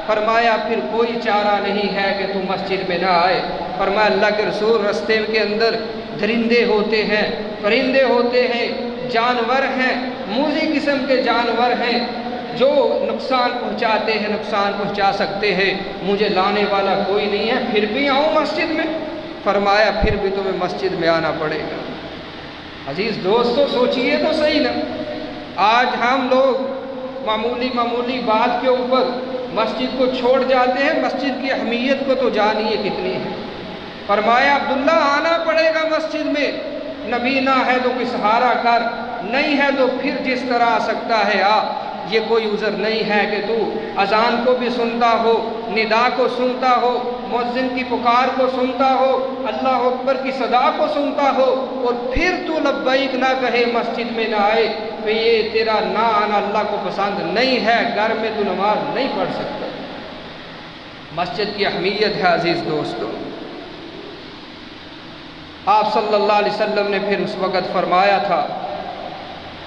فرمایا پھر کوئی چارہ نہیں ہے کہ تو مسجد میں نہ آئے۔ فرمایا اللہ کے رسول رستے کے اندر درندے ہوتے ہیں، پرندے ہوتے ہیں، جانور ہیں، موذی قسم کے جانور ہیں جو نقصان پہنچاتے ہیں، نقصان پہنچا سکتے ہیں، مجھے لانے والا کوئی نہیں ہے، پھر بھی آؤں مسجد میں؟ فرمایا پھر بھی تمہیں مسجد میں آنا پڑے گا۔ عزیز دوستو سوچئے تو صحیح نا، آج ہم لوگ معمولی بات کے اوپر مسجد کو چھوڑ جاتے ہیں، مسجد کی اہمیت کو تو جانیے کتنی ہے۔ فرمایا عبداللہ آنا پڑے گا مسجد میں، نبی نہ ہے تو کوئی سہارا کر، نہیں ہے تو پھر جس طرح آ سکتا ہے آ، یہ کوئی عذر نہیں ہے کہ تو اذان کو بھی سنتا ہو، ندا کو سنتا ہو، مؤذن کی پکار کو سنتا ہو، اللہ اکبر کی صدا کو سنتا ہو، اور پھر تو لبیک نہ کہے، مسجد میں نہ آئے، تو یہ تیرا نہ آنا اللہ کو پسند نہیں ہے، گھر میں تو نماز نہیں پڑھ سکتا۔ مسجد کی اہمیت ہے عزیز دوستو۔ آپ صلی اللہ علیہ وسلم نے پھر اس وقت فرمایا تھا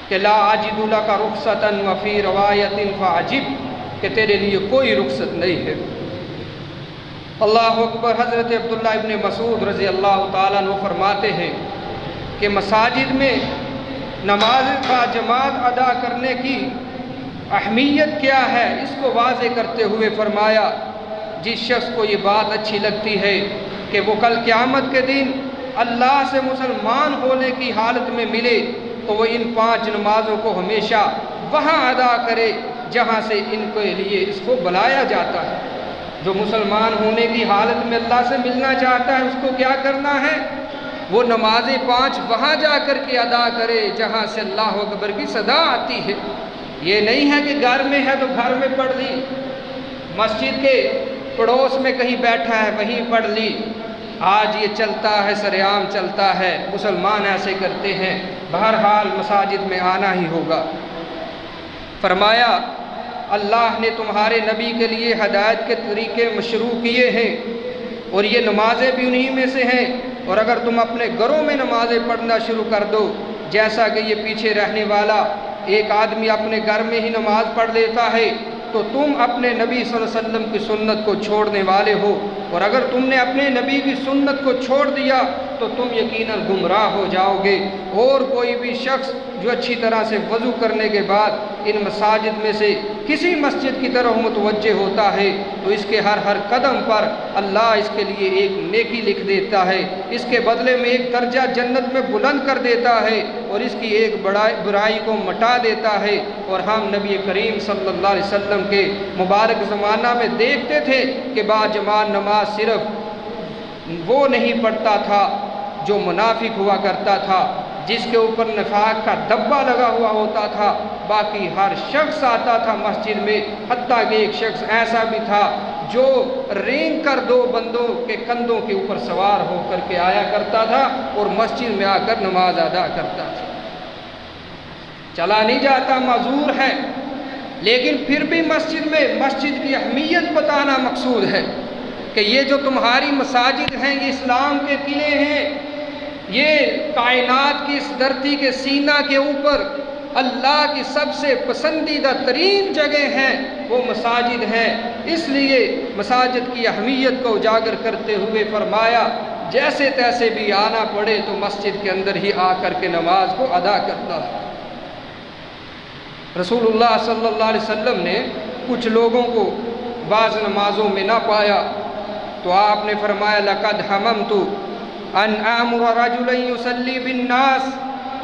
کہ لا اجد لک رخصتا وفی روایت فعجب، کہ تیرے لیے کوئی رخصت نہیں ہے۔ اللہ اکبر۔ حضرت عبداللہ ابن مسعود رضی اللہ تعالیٰ عنہ فرماتے ہیں کہ مساجد میں نماز با جماعت ادا کرنے کی اہمیت کیا ہے، اس کو واضح کرتے ہوئے فرمایا جس شخص کو یہ بات اچھی لگتی ہے کہ وہ کل قیامت کے دن اللہ سے مسلمان ہونے کی حالت میں ملے، تو وہ ان 5 نمازوں کو ہمیشہ وہاں ادا کرے جہاں سے ان کے لیے اس کو بلایا جاتا ہے۔ جو مسلمان ہونے کی حالت میں اللہ سے ملنا چاہتا ہے اس کو کیا کرنا ہے؟ وہ نمازیں 5 وہاں جا کر کے ادا کرے جہاں سے اللہ اکبر کی صدا آتی ہے۔ یہ نہیں ہے کہ گھر میں ہے تو گھر میں پڑھ لی، مسجد کے پڑوس میں کہیں بیٹھا ہے وہیں پڑھ لی۔ آج یہ چلتا ہے، سرعام چلتا ہے، مسلمان ایسے کرتے ہیں۔ بہرحال مساجد میں آنا ہی ہوگا۔ فرمایا اللہ نے تمہارے نبی کے لیے ہدایت کے طریقے مشروع کیے ہیں، اور یہ نمازیں بھی انہی میں سے ہیں، اور اگر تم اپنے گھروں میں نمازیں پڑھنا شروع کر دو، جیسا کہ یہ پیچھے رہنے والا ایک آدمی اپنے گھر میں ہی نماز پڑھ لیتا ہے، تو تم اپنے نبی صلی اللہ علیہ وسلم کی سنت کو چھوڑنے والے ہو، اور اگر تم نے اپنے نبی کی سنت کو چھوڑ دیا تو تم یقیناً گمراہ ہو جاؤ گے۔ اور کوئی بھی شخص جو اچھی طرح سے وضو کرنے کے بعد ان مساجد میں سے کسی مسجد کی طرف متوجہ ہوتا ہے تو اس کے ہر قدم پر اللہ اس کے لیے ایک نیکی لکھ دیتا ہے، اس کے بدلے میں ایک درجہ جنت میں بلند کر دیتا ہے، اور اس کی ایک برائی کو مٹا دیتا ہے۔ اور ہم نبی کریم صلی اللہ علیہ وسلم کے مبارک زمانہ میں دیکھتے تھے کہ با جماعت نماز صرف وہ نہیں پڑھتا تھا جو منافق ہوا کرتا تھا، جس کے اوپر نفاق کا دبا لگا ہوا ہوتا تھا، باقی ہر شخص آتا تھا مسجد میں، حتیٰ کہ ایک شخص ایسا بھی تھا جو رینگ کر 2 بندوں کے کندھوں کے اوپر سوار ہو کر کے آیا کرتا تھا اور مسجد میں آ کر نماز ادا کرتا تھا۔ چلا نہیں جاتا، معذور ہے، لیکن پھر بھی مسجد کی اہمیت بتانا مقصود ہے کہ یہ جو تمہاری مساجد ہیں یہ اسلام کے قلعے ہیں، یہ کائنات کی اس دھرتی کے سینہ کے اوپر اللہ کی سب سے پسندیدہ ترین جگہ ہیں، وہ مساجد ہیں۔ اس لیے مساجد کی اہمیت کو اجاگر کرتے ہوئے فرمایا جیسے تیسے بھی آنا پڑے تو مسجد کے اندر ہی آ کر کے نماز کو ادا کرتا ہے۔ رسول اللہ صلی اللہ علیہ وسلم نے کچھ لوگوں کو بعض نمازوں میں نہ پایا تو آپ نے فرمایا لقد حممت ان آمر رجلا يصلي بالناس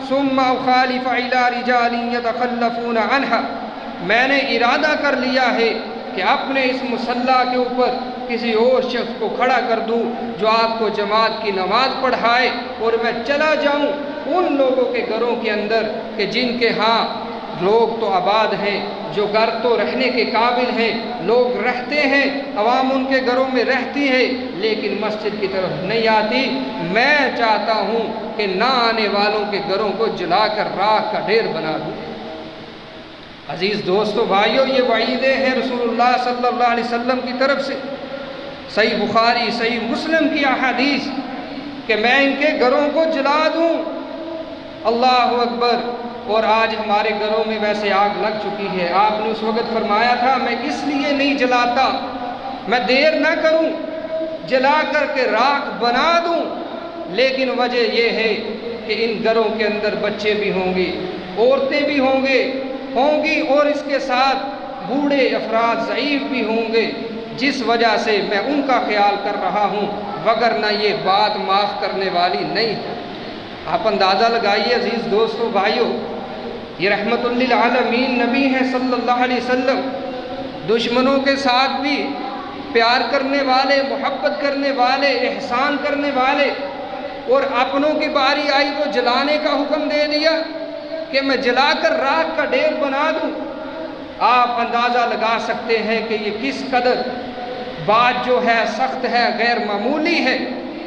ثم اخالف الى رجال يتخلفون عنها، میں نے ارادہ کر لیا ہے کہ اپنے اس مصلی کے اوپر کسی اور شخص کو کھڑا کر دوں جو آپ کو جماعت کی نماز پڑھائے، اور میں چلا جاؤں ان لوگوں کے گھروں کے اندر کہ جن کے ہاں لوگ تو آباد ہیں، جو گھر تو رہنے کے قابل ہیں، لوگ رہتے ہیں، عوام ان کے گھروں میں رہتی ہے لیکن مسجد کی طرف نہیں آتی۔ میں چاہتا ہوں کہ نہ آنے والوں کے گھروں کو جلا کر راکھ کا ڈھیر بنا دوں۔ عزیز دوستو بھائیو، یہ وعیدیں ہیں رسول اللہ صلی اللہ علیہ وسلم کی طرف سے، صحیح بخاری صحیح مسلم کی احادیث، کہ میں ان کے گھروں کو جلا دوں۔ اللہ اکبر۔ اور آج ہمارے گھروں میں ویسے آگ لگ چکی ہے۔ آپ نے اس وقت فرمایا تھا میں اس لیے نہیں جلاتا، میں دیر نہ کروں، جلا کر کے راکھ بنا دوں، لیکن وجہ یہ ہے کہ ان گھروں کے اندر بچے بھی ہوں گے، عورتیں بھی ہوں گی اور اس کے ساتھ بوڑھے افراد ضعیف بھی ہوں گے، جس وجہ سے میں ان کا خیال کر رہا ہوں، وگرنہ یہ بات معاف کرنے والی نہیں ہے۔ آپ اندازہ لگائیے عزیز دوستو بھائیو، یہ رحمت للعالمین نبی ہیں صلی اللہ علیہ وسلم، دشمنوں کے ساتھ بھی پیار کرنے والے، محبت کرنے والے، احسان کرنے والے، اور اپنوں کی باری آئی تو جلانے کا حکم دے دیا کہ میں جلا کر راکھ کا ڈھیر بنا دوں۔ آپ اندازہ لگا سکتے ہیں کہ یہ کس قدر بات جو ہے سخت ہے، غیر معمولی ہے۔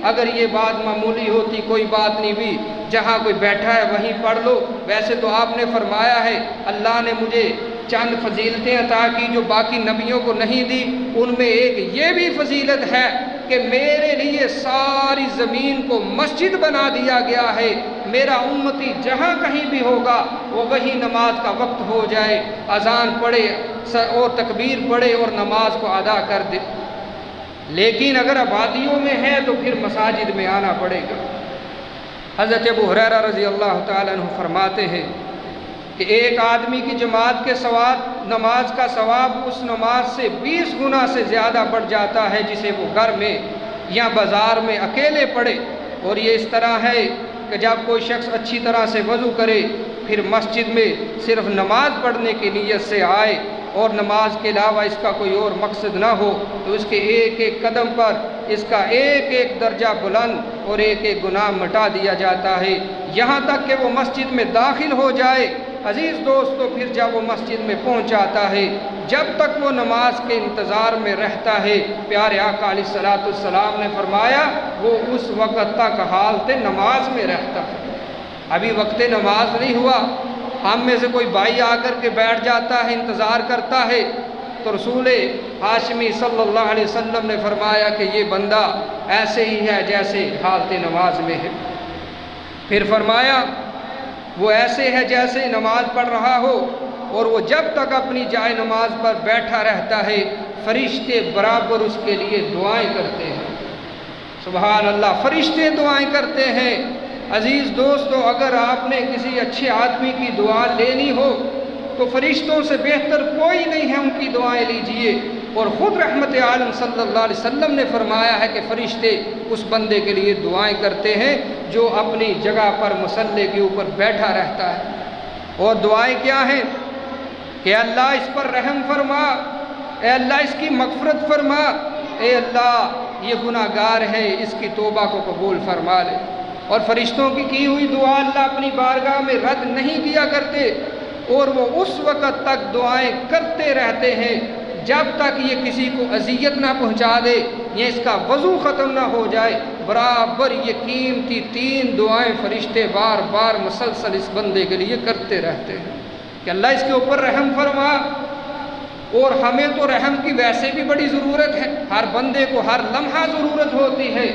اگر یہ بات معمولی ہوتی کوئی بات نہیں بھی، جہاں کوئی بیٹھا ہے وہیں پڑھ لو۔ ویسے تو آپ نے فرمایا ہے اللہ نے مجھے چند فضیلتیں عطا کی جو باقی نبیوں کو نہیں دی، ان میں ایک یہ بھی فضیلت ہے کہ میرے لیے ساری زمین کو مسجد بنا دیا گیا ہے۔ میرا امتی جہاں کہیں بھی ہوگا وہ وہی نماز کا وقت ہو جائے، اذان پڑھے اور تکبیر پڑھے اور نماز کو ادا کر دے۔ لیکن اگر آبادیوں میں ہے تو پھر مساجد میں آنا پڑے گا۔ حضرت ابو ہریرہ رضی اللہ تعالیٰ عنہ فرماتے ہیں کہ ایک آدمی کی جماعت کے ثواب، نماز کا ثواب اس نماز سے 20 گنا سے زیادہ بڑھ جاتا ہے جسے وہ گھر میں یا بازار میں اکیلے پڑھے۔ اور یہ اس طرح ہے کہ جب کوئی شخص اچھی طرح سے وضو کرے، پھر مسجد میں صرف نماز پڑھنے کی نیت سے آئے اور نماز کے علاوہ اس کا کوئی اور مقصد نہ ہو، تو اس کے ایک ایک قدم پر اس کا ایک ایک درجہ بلند اور ایک ایک گناہ مٹا دیا جاتا ہے، یہاں تک کہ وہ مسجد میں داخل ہو جائے۔ عزیز دوستو، پھر جب وہ مسجد میں پہنچ جاتا ہے، جب تک وہ نماز کے انتظار میں رہتا ہے، پیارے آقا علیہ السلام نے فرمایا وہ اس وقت تک حالت نماز میں رہتا ہے۔ ابھی وقت نماز نہیں ہوا، ہم میں سے کوئی بھائی آ کر کے بیٹھ جاتا ہے، انتظار کرتا ہے، تو رسول ہاشمی صلی اللہ علیہ وسلم نے فرمایا کہ یہ بندہ ایسے ہی ہے جیسے حالت نماز میں ہے۔ پھر فرمایا وہ ایسے ہے جیسے نماز پڑھ رہا ہو، اور وہ جب تک اپنی جائے نماز پر بیٹھا رہتا ہے فرشتے برابر اس کے لیے دعائیں کرتے ہیں۔ سبحان اللہ، فرشتے دعائیں کرتے ہیں۔ عزیز دوستو، اگر آپ نے کسی اچھے آدمی کی دعا لینی ہو تو فرشتوں سے بہتر کوئی نہیں ہے، ان کی دعائیں لیجئے۔ اور خود رحمت عالم صلی اللہ علیہ وسلم نے فرمایا ہے کہ فرشتے اس بندے کے لیے دعائیں کرتے ہیں جو اپنی جگہ پر مصلی کے اوپر بیٹھا رہتا ہے۔ اور دعائیں کیا ہیں کہ اللہ اس پر رحم فرما، اے اللہ اس کی مغفرت فرما، اے اللہ یہ گناہ گار ہے، اس کی توبہ کو قبول فرما لے۔ اور فرشتوں کی ہوئی دعا اللہ اپنی بارگاہ میں رد نہیں کیا کرتے، اور وہ اس وقت تک دعائیں کرتے رہتے ہیں جب تک یہ کسی کو اذیت نہ پہنچا دے یا اس کا وضو ختم نہ ہو جائے۔ برابر یہ قیمتی 3 دعائیں فرشتے بار بار مسلسل اس بندے کے لیے کرتے رہتے ہیں کہ اللہ اس کے اوپر رحم فرما۔ اور ہمیں تو رحم کی ویسے بھی بڑی ضرورت ہے، ہر بندے کو ہر لمحہ ضرورت ہوتی ہے،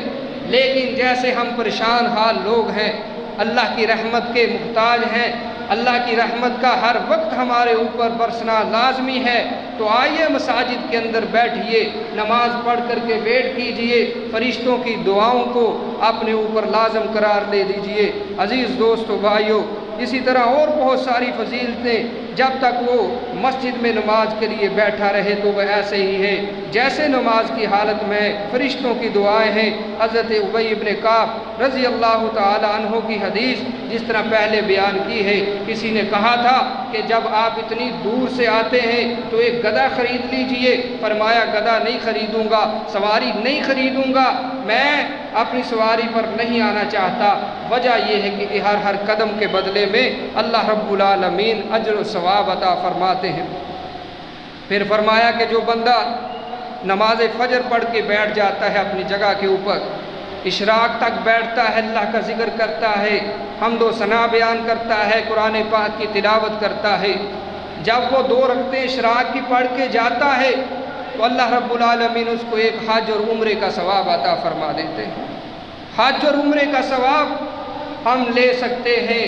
لیکن جیسے ہم پریشان حال لوگ ہیں، اللہ کی رحمت کے محتاج ہیں، اللہ کی رحمت کا ہر وقت ہمارے اوپر برسنا لازمی ہے، تو آئیے مساجد کے اندر بیٹھیے، نماز پڑھ کر کے ویٹ کیجئے، فرشتوں کی دعاؤں کو اپنے اوپر لازم قرار دے دیجئے۔ عزیز دوستو بھائیو، اسی طرح اور بہت ساری فضیلتیں، جب تک وہ مسجد میں نماز کے لیے بیٹھا رہے تو وہ ایسے ہی ہے جیسے نماز کی حالت میں فرشتوں کی دعائیں ہیں۔ حضرت ابی بن کعب رضی اللہ تعالی عنہ کی حدیث جس طرح پہلے بیان کی ہے، کسی نے کہا تھا کہ جب آپ اتنی دور سے آتے ہیں تو ایک گدھا خرید لیجئے۔ فرمایا گدھا نہیں خریدوں گا، سواری نہیں خریدوں گا، میں اپنی سواری پر نہیں آنا چاہتا۔ وجہ یہ ہے کہ ہر قدم کے بدلے میں اللہ رب العالمین اجر و ثواب عطا فرماتے ہیں۔ پھر فرمایا کہ جو بندہ نماز فجر پڑھ کے بیٹھ جاتا ہے اپنی جگہ کے اوپر، اشراق تک بیٹھتا ہے، اللہ کا ذکر کرتا ہے، حمد و ثنا بیان کرتا ہے، قرآن پاک کی تلاوت کرتا ہے، جب وہ 2 رکعتیں اشراق کی پڑھ کے جاتا ہے تو اللہ رب العالمین اس کو ایک حج اور عمرے کا ثواب عطا فرما دیتے ہیں۔ حج اور عمرے کا ثواب ہم لے سکتے ہیں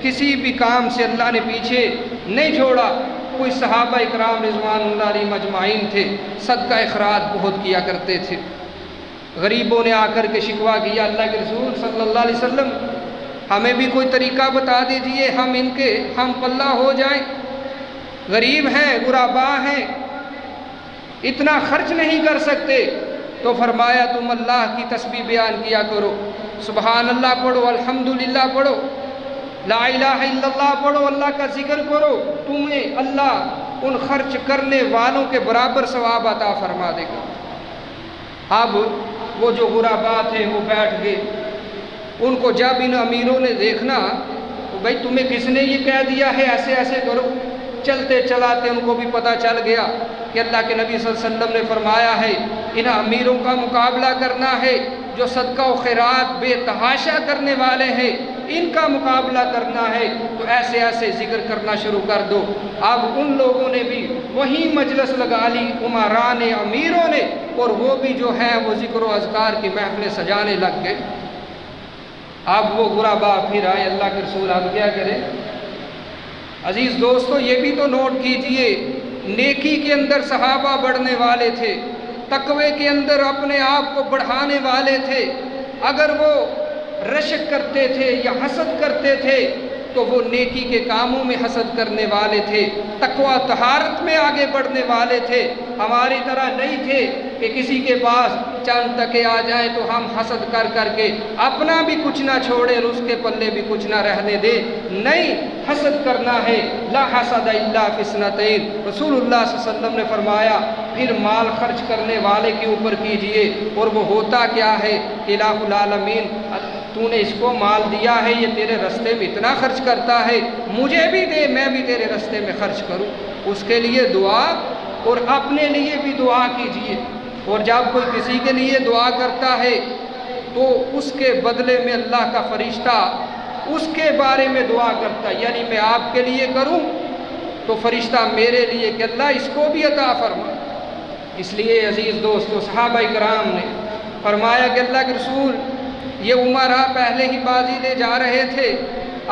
کسی بھی کام سے اللہ نے پیچھے نہیں چھوڑا۔ کوئی صحابہ اکرام رضوان اللہ علیہم اجمعین تھے، صدقہ اخراج بہت کیا کرتے تھے۔ غریبوں نے آ کر کے شکوہ کیا، اللہ کے رسول صلی اللہ علیہ وسلم ہمیں بھی کوئی طریقہ بتا دیجئے، ہم پلہ ہو جائیں، غریب ہیں، غربا ہیں، اتنا خرچ نہیں کر سکتے۔ تو فرمایا تم اللہ کی تسبیح بیان کیا کرو، سبحان اللہ پڑھو، الحمدللہ پڑھو، لا الہ الا اللہ پڑھو، اللہ کا ذکر کرو، تمہیں اللہ ان خرچ کرنے والوں کے برابر ثواب عطا فرما دے گا۔ اب وہ جو غربا تھے وہ بیٹھ گئے، ان کو جب ان امیروں نے دیکھنا تو بھائی تمہیں کس نے یہ کہہ دیا ہے ایسے ایسے کرو، چلتے چلاتے ان کو بھی پتہ چل گیا کہ اللہ کے نبی صلی اللہ علیہ وسلم نے فرمایا ہے ان امیروں کا مقابلہ کرنا ہے جو صدقہ و خیرات بے تحاشا کرنے والے ہیں، ان کا مقابلہ کرنا ہے تو ایسے ایسے ذکر کرنا شروع کر دو۔ اب ان لوگوں نے بھی وہی مجلس لگا لی، عمران امیروں نے، اور وہ بھی جو ہیں وہ ذکر و اذکار کی محفلیں سجانے لگ گئے۔ اب وہ غربا پھر آئے، اللہ کے رسول اب کیا کریں؟ عزیز دوستو یہ بھی تو نوٹ کیجئے، نیکی کے اندر صحابہ بڑھنے والے تھے، تقوی کے اندر اپنے آپ کو بڑھانے والے تھے۔ اگر وہ رشک کرتے تھے یا حسد کرتے تھے تو وہ نیکی کے کاموں میں حسد کرنے والے تھے، تقوی طہارت میں آگے بڑھنے والے تھے۔ ہماری طرح نہیں تھے کہ کسی کے پاس چند ٹکے آ جائیں تو ہم حسد کر کر کے اپنا بھی کچھ نہ چھوڑیں اور اس کے پلے بھی کچھ نہ رہنے دیں۔ نہیں، حسد کرنا ہے، لا حسد الا فی اثنتین، رسول اللہ صلی اللہ علیہ وسلم نے فرمایا پھر مال خرچ کرنے والے کے اوپر کیجئے، اور وہ ہوتا کیا ہے؟ الہ العالمین، تو نے اس کو مال دیا ہے، یہ تیرے رستے میں اتنا خرچ کرتا ہے، مجھے بھی دے، میں بھی تیرے رستے میں خرچ کروں۔ اس کے لیے دعا اور اپنے لیے بھی دعا کیجئے، اور جب کوئی کسی کے لیے دعا کرتا ہے تو اس کے بدلے میں اللہ کا فرشتہ اس کے بارے میں دعا کرتا ہے، یعنی میں آپ کے لیے کروں تو فرشتہ میرے لیے کہ اللہ اس کو بھی عطا فرما۔ اس لیے عزیز دوستو صحابہ کرام نے فرمایا کہ اللہ کے رسول یہ عمرہ پہلے ہی بازی لے جا رہے تھے،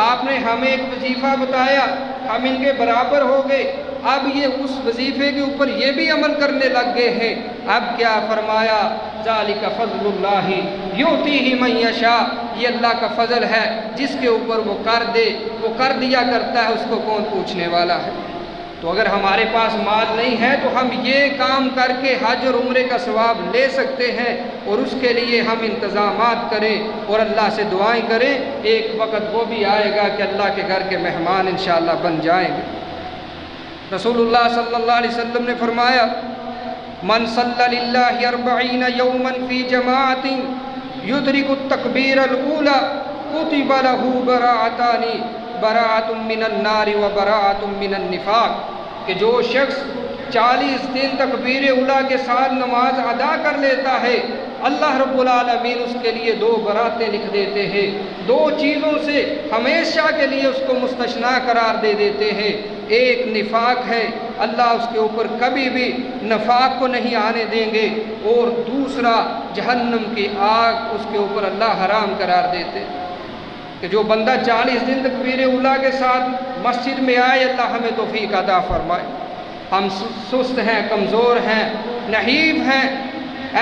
آپ نے ہمیں ایک وظیفہ بتایا، ہم ان کے برابر ہو گئے، اب یہ اس وظیفے کے اوپر یہ بھی عمل کرنے لگ گئے ہیں۔ اب کیا فرمایا؟ ذالک فضل اللہ یؤتیہ من یشاء، یہ اللہ کا فضل ہے، جس کے اوپر وہ کر دے وہ کر دیا کرتا ہے، اس کو کون پوچھنے والا ہے۔ تو اگر ہمارے پاس مال نہیں ہے تو ہم یہ کام کر کے حج اور عمرے کا ثواب لے سکتے ہیں، اور اس کے لیے ہم انتظامات کریں اور اللہ سے دعائیں کریں، ایک وقت وہ بھی آئے گا کہ اللہ کے گھر کے مہمان انشاءاللہ بن جائیں گے۔ رسول اللہ صلی اللہ علیہ وسلم نے فرمایا من صلی للہ 40 یوما فی جماعت یدرک التکبیر الاولی کتب لہ براءتان، براءۃ من النار و براءۃ من النفاق، کہ جو شخص 40 دن تکبیر اولیٰ کے ساتھ نماز ادا کر لیتا ہے، اللہ رب العالمین اس کے لیے 2 براتیں لکھ دیتے ہیں، 2 چیزوں سے ہمیشہ کے لیے اس کو مستثنیٰ قرار دے دیتے ہیں۔ ایک نفاق ہے، اللہ اس کے اوپر کبھی بھی نفاق کو نہیں آنے دیں گے، اور دوسرا جہنم کی آگ اس کے اوپر اللہ حرام قرار دیتے کہ جو بندہ 40 دن تکبیر اولیٰ کے ساتھ مسجد میں آئے، اللہ ہمیں توفیق عطا فرمائے۔ ہم سست ہیں، کمزور ہیں، نحیف ہیں،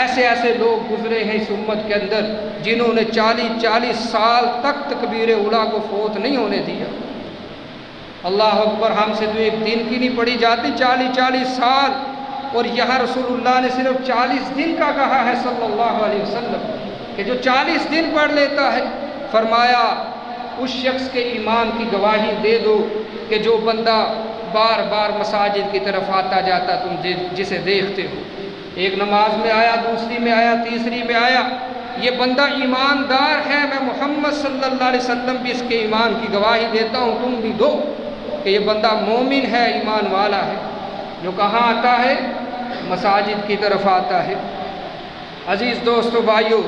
ایسے ایسے لوگ گزرے ہیں اس امت کے اندر جنہوں نے 40 سال تک تکبیر اولیٰ کو فوت نہیں ہونے دیا۔ اللہ اکبر، ہم سے تو ایک دن کی نہیں پڑھی جاتی، 40 سال، اور یہاں رسول اللہ نے صرف 40 دن کا کہا ہے صلی اللہ علیہ وسلم کہ جو 40 دن پڑھ لیتا ہے، فرمایا اس شخص کے ایمان کی گواہی دے دو کہ جو بندہ بار بار مساجد کی طرف آتا جاتا تم جسے دیکھتے ہو، ایک نماز میں آیا، دوسری میں آیا، تیسری میں آیا، یہ بندہ ایماندار ہے، میں محمد صلی اللہ علیہ وسلم بھی اس کے ایمان کی گواہی دیتا ہوں، تم بھی دو کہ یہ بندہ مومن ہے، ایمان والا ہے، جو کہاں آتا ہے؟ مساجد کی طرف آتا ہے۔ عزیز دوستو بھائیو،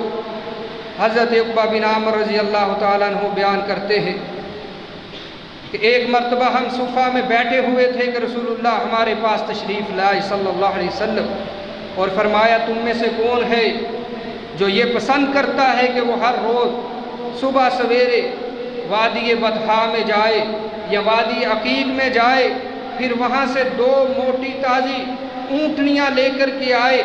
حضرت عقبہ بن عامر رضی اللہ تعالیٰ عنہ بیان کرتے ہیں کہ ایک مرتبہ ہم صفہ میں بیٹھے ہوئے تھے کہ رسول اللہ ہمارے پاس تشریف لائے صلی اللہ علیہ وسلم، اور فرمایا تم میں سے کون ہے جو یہ پسند کرتا ہے کہ وہ ہر روز صبح سویرے وادی بطحا میں جائے یا وادی عقیق میں جائے، پھر وہاں سے 2 موٹی تازی اونٹنیاں لے کر کے آئے،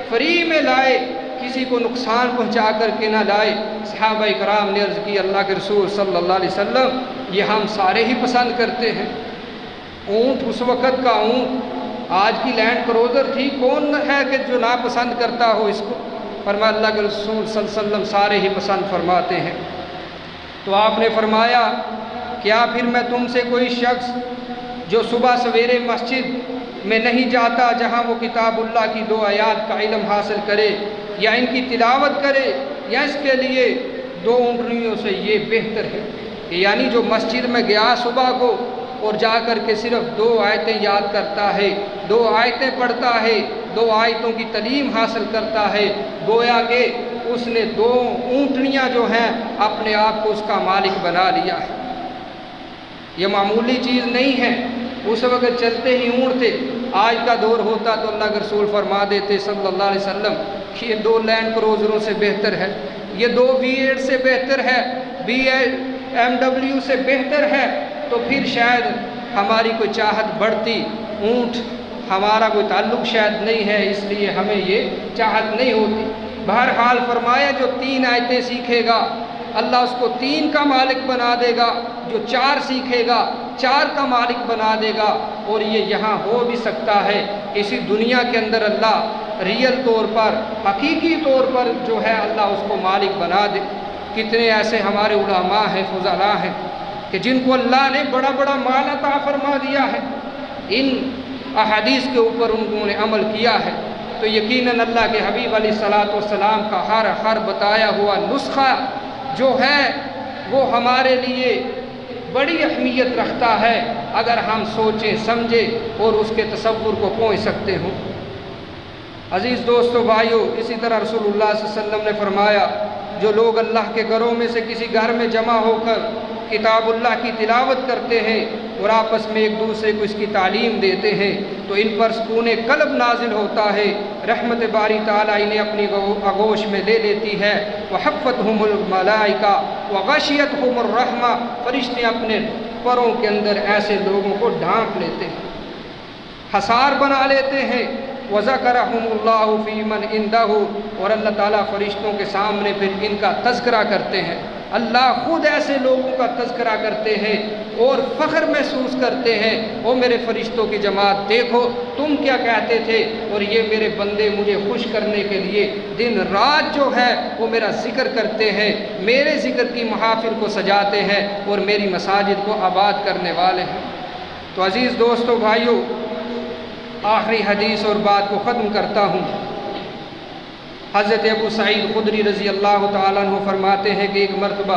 فری میں لائے، کسی کو نقصان پہنچا کر کے نہ لائے۔ صحابہ کرام نے عرض کی اللہ کے رسول صلی اللہ علیہ وسلم یہ ہم سارے ہی پسند کرتے ہیں۔ اونٹ اس وقت کا اونٹ، آج کی لینڈ کروزر تھی، کون ہے کہ جو ناپسند کرتا ہو اس کو؟ فرمایا اللہ کے رسول صلی اللہ علیہ وسلم سارے ہی پسند فرماتے ہیں۔ تو آپ نے فرمایا کیا پھر میں تم سے کوئی شخص جو صبح سویرے مسجد میں نہیں جاتا جہاں وہ کتاب اللہ کی 2 آیات کا علم حاصل کرے یا ان کی تلاوت کرے، یا اس کے لیے 2 اونٹنیوں سے یہ بہتر ہے؟ یعنی جو مسجد میں گیا صبح کو اور جا کر کے صرف 2 آیتیں یاد کرتا ہے، 2 آیتیں پڑھتا ہے، 2 آیتوں کی تعلیم حاصل کرتا ہے، گویا کہ اس نے 2 اونٹنیاں جو ہیں اپنے آپ کو اس کا مالک بنا لیا ہے۔ یہ معمولی چیز نہیں ہے، اس وقت چلتے ہی اونٹ تھے، آج کا دور ہوتا تو اللہ کے رسول فرما دیتے صلی اللہ علیہ وسلم کہ یہ 2 لینڈ کروزروں سے بہتر ہے، یہ 2 V8 سے بہتر ہے، BMW سے بہتر ہے، تو پھر شاید ہماری کوئی چاہت بڑھتی۔ اونٹ ہمارا کوئی تعلق شاید نہیں ہے، اس لیے ہمیں یہ چاہت نہیں ہوتی۔ بہرحال فرمایا جو 3 آیتیں سیکھے گا اللہ اس کو 3 کا مالک بنا دے گا، جو 4 سیکھے گا 4 کا مالک بنا دے گا۔ اور یہ یہاں ہو بھی سکتا ہے، اسی دنیا کے اندر اللہ ریئل طور پر، حقیقی طور پر جو ہے اللہ اس کو مالک بنا دے۔ کتنے ایسے ہمارے علماء ہیں، فضلاء ہیں کہ جن کو اللہ نے بڑا بڑا مال عطا فرما دیا ہے، ان احادیث کے اوپر انہوں نے عمل کیا ہے، تو یقیناً اللہ کے حبیب علیہ الصلاۃ والسلام کا ہر بتایا ہوا نسخہ جو ہے وہ ہمارے لیے بڑی اہمیت رکھتا ہے، اگر ہم سوچیں سمجھیں اور اس کے تصور کو پہنچ سکتے ہوں۔ عزیز دوستو بھائیو، اسی طرح رسول اللہ صلی اللہ علیہ وسلم نے فرمایا جو لوگ اللہ کے گھروں میں سے کسی گھر میں جمع ہو کر کتاب اللہ کی تلاوت کرتے ہیں اور آپس میں ایک دوسرے کو اس کی تعلیم دیتے ہیں تو ان پر سکون قلب نازل ہوتا ہے، رحمت باری تعالیٰ انہیں اپنی آغوش میں لے لیتی ہے۔ وحفتہم الملائکہ وغشیتہم الرحمہ، فرشتے اپنے پروں کے اندر ایسے لوگوں کو ڈھانپ لیتے ہیں، حصار بنا لیتے ہیں۔ وَذَكَرَهُمُ اللَّهُ فِي مَنْ عِنْدَهُ، اور اللہ تعالیٰ فرشتوں کے سامنے پھر ان کا تذکرہ کرتے ہیں۔ اللہ خود ایسے لوگوں کا تذکرہ کرتے ہیں اور فخر محسوس کرتے ہیں، او میرے فرشتوں کی جماعت دیکھو تم کیا کہتے تھے، اور یہ میرے بندے مجھے خوش کرنے کے لیے دن رات جو ہے وہ میرا ذکر کرتے ہیں، میرے ذکر کی محافل کو سجاتے ہیں اور میری مساجد کو آباد کرنے والے ہیں۔ تو عزیز دوستو بھائیو، آخری حدیث اور بات کو ختم کرتا ہوں۔ حضرت ابو سعید خدری رضی اللہ تعالیٰ عنہ فرماتے ہیں کہ ایک مرتبہ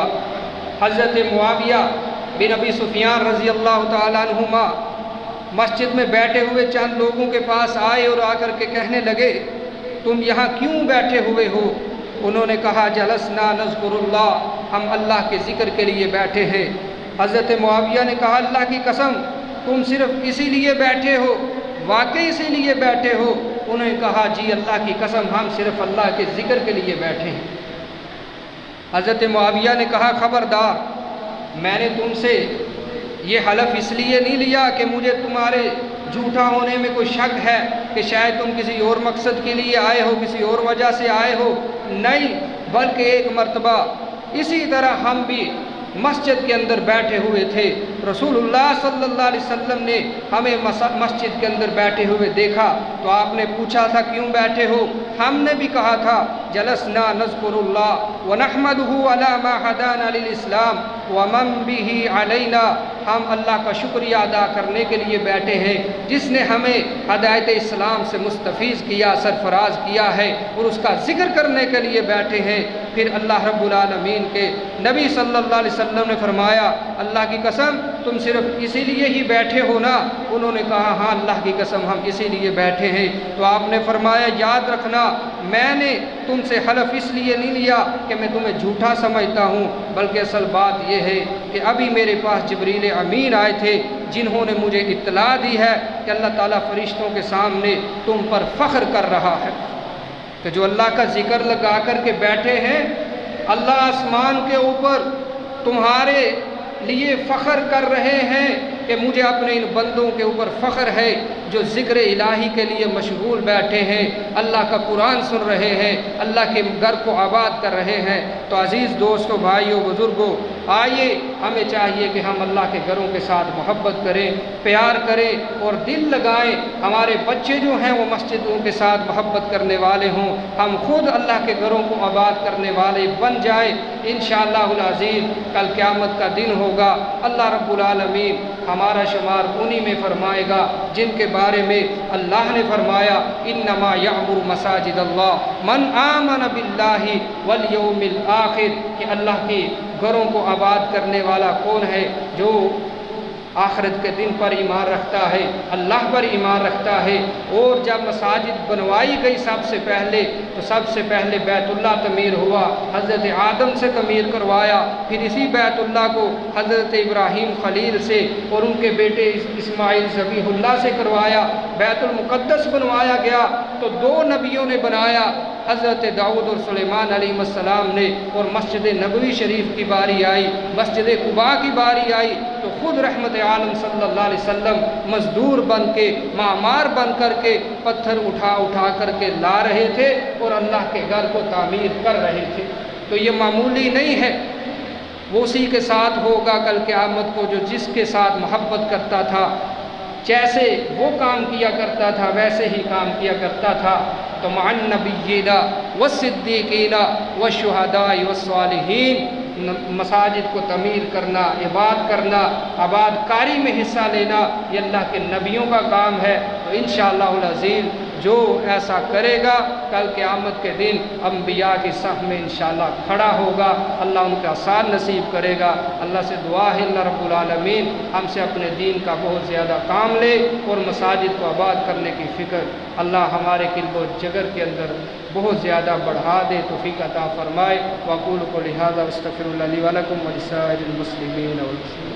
حضرت معاویہ بن ابی سفیان رضی اللہ تعالیٰ عنہما مسجد میں بیٹھے ہوئے چند لوگوں کے پاس آئے اور آ کر کے کہنے لگے تم یہاں کیوں بیٹھے ہوئے ہو؟ انہوں نے کہا جلسنا نذکر اللہ، ہم اللہ کے ذکر کے لیے بیٹھے ہیں۔ حضرت معاویہ نے کہا اللہ کی قسم تم صرف اسی لیے بیٹھے ہو، واقعی اسی لیے بیٹھے ہو؟ انہوں نے کہا جی اللہ کی قسم ہم صرف اللہ کے ذکر کے لیے بیٹھے ہیں۔ حضرت معاویہ نے کہا خبردار، میں نے تم سے یہ حلف اس لیے نہیں لیا کہ مجھے تمہارے جھوٹا ہونے میں کوئی شک ہے کہ شاید تم کسی اور مقصد کے لیے آئے ہو، کسی اور وجہ سے آئے ہو، نہیں، بلکہ ایک مرتبہ اسی طرح ہم بھی مسجد کے اندر بیٹھے ہوئے تھے، رسول اللہ صلی اللہ علیہ وسلم نے ہمیں مسجد کے اندر بیٹھے ہوئے دیکھا تو آپ نے پوچھا تھا کیوں بیٹھے ہو؟ ہم نے بھی کہا تھا جلسنا نذکر اللہ ونحمدہ علی ما ہدانا للاسلام ومن بہ علینا، ہم اللہ کا شکریہ ادا کرنے کے لیے بیٹھے ہیں جس نے ہمیں ہدایت اسلام سے مستفیض کیا، سرفراز کیا ہے، اور اس کا ذکر کرنے کے لیے بیٹھے ہیں۔ پھر اللہ رب العالمین کے نبی صلی اللہ علیہ وسلم نے فرمایا اللہ کی قسم تم صرف اسی لیے ہی بیٹھے ہو نا؟ انہوں نے کہا ہاں اللہ کی قسم ہم اسی لیے بیٹھے ہیں۔ تو آپ نے فرمایا یاد رکھنا میں نے تم سے حلف اس لیے نہیں لیا کہ میں تمہیں جھوٹا سمجھتا ہوں، بلکہ اصل بات یہ ہے کہ ابھی میرے پاس جبریل امین آئے تھے جنہوں نے مجھے اطلاع دی ہے کہ اللہ تعالیٰ فرشتوں کے سامنے تم پر فخر کر رہا ہے کہ جو اللہ کا ذکر لگا کر کے بیٹھے ہیں، اللہ آسمان کے اوپر تمہارے لیے فخر کر رہے ہیں کہ مجھے اپنے ان بندوں کے اوپر فخر ہے جو ذکر الہی کے لیے مشغول بیٹھے ہیں، اللہ کا قرآن سن رہے ہیں، اللہ کے گھر کو آباد کر رہے ہیں۔ تو عزیز دوستوں، بھائیوں، بزرگوں، آئیے ہمیں چاہیے کہ ہم اللہ کے گھروں کے ساتھ محبت کریں، پیار کریں اور دل لگائیں۔ ہمارے بچے جو ہیں وہ مسجدوں کے ساتھ محبت کرنے والے ہوں، ہم خود اللہ کے گھروں کو آباد کرنے والے بن جائیں۔ انشاءاللہ العزیز کل قیامت کا دن ہوگا، اللہ رب العالمین ہمارا شمار انہی میں فرمائے گا جن کے بارے میں اللہ نے فرمایا انما یعمر مساجد اللہ من آمن باللہ والیوم الآخر، کہ اللہ کے گھروں کو آباد کرنے والا کون ہے؟ جو آخرت کے دن پر ایمان رکھتا ہے، اللہ پر ایمان رکھتا ہے۔ اور جب مساجد بنوائی گئی سب سے پہلے، تو سب سے پہلے بیت اللہ تعمیر ہوا، حضرت آدم سے تعمیر کروایا، پھر اسی بیت اللہ کو حضرت ابراہیم خلیل سے اور ان کے بیٹے اسماعیل ذبیح اللہ سے کروایا۔ بیت المقدس بنوایا گیا تو دو نبیوں نے بنایا، حضرت داؤد اور سلیمان علیہ السلام نے، اور مسجد نبوی شریف کی باری آئی، مسجد قباء کی باری آئی تو خود رحمت عالم صلی اللہ علیہ وسلم مزدور بن کے، معمار بن کر کے، پتھر اٹھا اٹھا کر کے لا رہے تھے اور اللہ کے گھر کو تعمیر کر رہے تھے۔ تو یہ معمولی نہیں ہے، وہ اسی کے ساتھ ہوگا کل قیامت کو جو جس کے ساتھ محبت کرتا تھا، جیسے وہ کام کیا کرتا تھا ویسے ہی کام کیا کرتا تھا۔ تو مع النبیین والصدیقین والشہداء والصالحین، مساجد کو تعمیر کرنا، عباد کرنا، آباد کاری میں حصہ لینا، یہ اللہ کے نبیوں کا کام ہے۔ تو انشاءاللہ العزیز جو ایسا کرے گا کل قیامت کے دن انبیاء کی صف میں انشاءاللہ کھڑا ہوگا، اللہ ان کا آسان نصیب کرے گا۔ اللہ سے دعا ہے اللہ رب العالمین ہم سے اپنے دین کا بہت زیادہ کام لے اور مساجد کو آباد کرنے کی فکر اللہ ہمارے قلب و جگر کے اندر بہت زیادہ بڑھا دے، توفیق عطا فرمائے۔ وأقول قولي هذا واستغفر الله لي ولكم ولسائر المسلمين والمسلمات۔